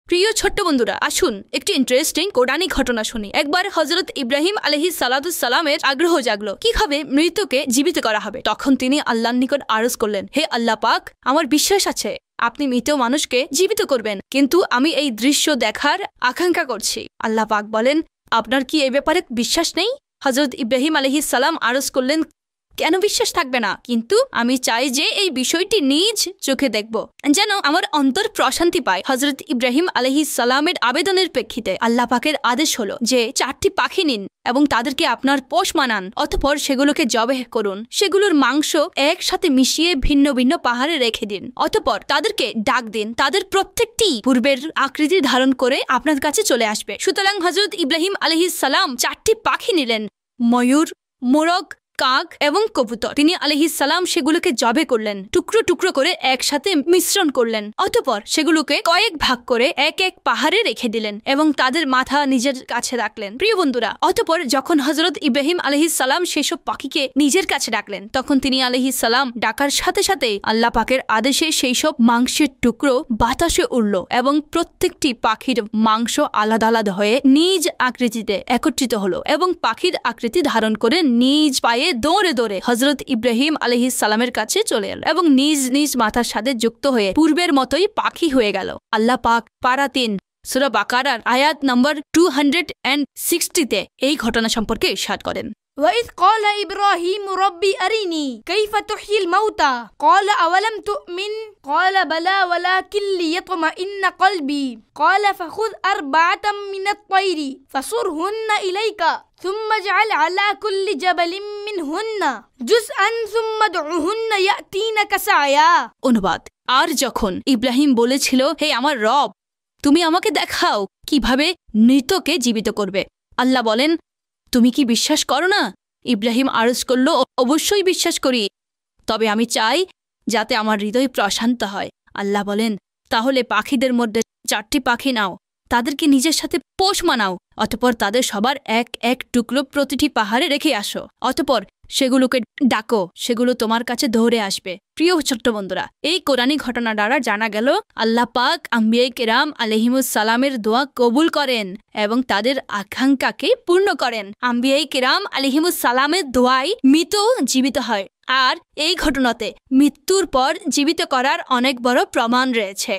প্রিয় ছোট্ট বন্ধুরা, আসুন একটি ইন্টারেস্টিং কোরআনী ঘটনা শুনি। একবার হযরত ইব্রাহিম আলাইহিস সালামের আগ্রহ জাগলো কিভাবে মৃতকে জীবিত করা হবে। তখন তিনি আল্লাহর নিকট আরজ করলেন, হে আল্লাহ পাক, আমার বিশ্বাস আছে আপনি মৃত মানুষকে জীবিত করবেন, কিন্তু আমি এই দৃশ্য দেখার আকাঙ্ক্ষা করছি। আল্লাহ পাক বলেন, আপনার কি এই ব্যাপারে বিশ্বাস নেই? হযরত ইব্রাহিম আলাইহিস সালাম আরজ করলেন, কেন বিশ্বাস থাকবে না, কিন্তু আমি চাই যে এই বিষয়টি নিজ চোখে দেখব, যেন আমার অন্তর প্রশান্তি পায়। হযরত ইব্রাহিম আলাইহিস সালামের আবেদনের প্রেক্ষিতে আল্লাহ পাকের আদেশ হলো যে 4টি পাখি নিন এবং তাদেরকে আপনার পোষ মানান, অতঃপর সেগুলোকে জবেহ করুন, সেগুলোর মাংস একসাথে মিশিয়ে ভিন্ন ভিন্ন পাহাড়ে রেখে দিন, অতঃপর তাদেরকে ডাক দিন, তাদের প্রত্যেকটি পূর্বের আকৃতি ধারণ করে আপনার কাছে চলে আসবে। সুতরাং হযরত ইব্রাহিম আলাইহিস সালাম 4টি পাখি নিলেন, ময়ূর, মোরগ, কাক এবং কবুতর। তিনি আলাইহিস সালাম সেগুলোকে জবে করলেন, টুকরো টুকরো করে একসাথে মিশ্রণ করলেন, অতঃপর সেগুলোকে কয়েক ভাগ করে এক এক পাহাড়ে রেখে দিলেন এবং তাদের মাথা নিজের কাছে রাখলেন। প্রিয় বন্ধুরা, অতঃপর যখন হযরত ইব্রাহিম আলাইহিস সালাম সেসব পাখিকে নিজের কাছে ডাকলেন, তখন তিনি আলাইহিস সালাম ডাকার সাথে সাথে আল্লাহ পাকের আদেশে সেই সব মাংসের টুকরো বাতাসে উড়ল এবং প্রত্যেকটি পাখির মাংস আলাদা আলাদা হয়ে নিজ আকৃতিতে একত্রিত হলো এবং পাখির আকৃতি ধারণ করে নিজ পায়ে দৌড়ে দৌড়ে হযরত ইব্রাহিম আলাইহিস সালামের কাছে চলে এল এবং নিজ নিজ মাথার সাথে যুক্ত হয়ে পূর্বের মতোই পাখি হয়ে গেল। আল্লাহ পাক পারা 3 সূরা বাকারার আয়াত নম্বর 260-তে এই ঘটনা সম্পর্কে ইরশাদ করেন, وَإِذْ قَالَ إِبْرَاهِيمُ رَبِّ أَرِنِي كَيْفَ تُحْيِي الْمَوْتَى قَالَ أَوَلَمْ تُؤْمِنْ قَالَ بَلَى وَلَكِنْ لِيَطْمَئِنَّ قَلْبِي قَالَ فَخُذْ 4 مِنَ الطَّيْرِ فَصُرْهُنَّ إِلَيْكَ ثُمَّ اجْعَلْ عَلَى كُلِّ جَبَلٍ مِّنْهُنَّ جُزْءًا ثُمَّ ادْعُهُنَّ يَأْتِينَكَ سَعْيًا। অনুবাদ, আর যখন ইব্রাহিম বলেছিল, হে আমার রব, তুমি আমাকে দেখাও কিভাবে মৃতকে জীবিত করবে, আল্লাহ বলেন, তুমি কি বিশ্বাস করো না? ইব্রাহিম আরজ করল, অবশ্যই বিশ্বাস করি, তবে আমি চাই যাতে আমার হৃদয় প্রশান্ত হয়। আল্লাহ বলেন, তাহলে পাখিদের মধ্যে 4টি পাখি নাও, তাদেরকে নিজের সাথে পোষ মানাও, অতঃপর তাদের সবার এক এক টুকরো প্রতিটি পাহাড়ে রেখে আসো, অতঃপর সেগুলোকে ডাকো, সেগুলো তোমার কাছে দৌড়ে আসবে। প্রিয় ছোট্ট বন্ধুরা, এই কোরআনী ঘটনা দ্বারা জানা গেল আল্লাহ পাক আম্বিয়ায়ে কেরাম আলাইহিমুস সালামের দোয়া কবুল করেন এবং তাদের আকাঙ্ক্ষাকে পূর্ণ করেন। আম্বিয়ায়ে কেরাম আলাইহিমুস সালামের দোয়ায় মৃত জীবিত হয়, আর এই ঘটনাতে মৃত্যুর পর জীবিত করার অনেক বড় প্রমাণ রয়েছে।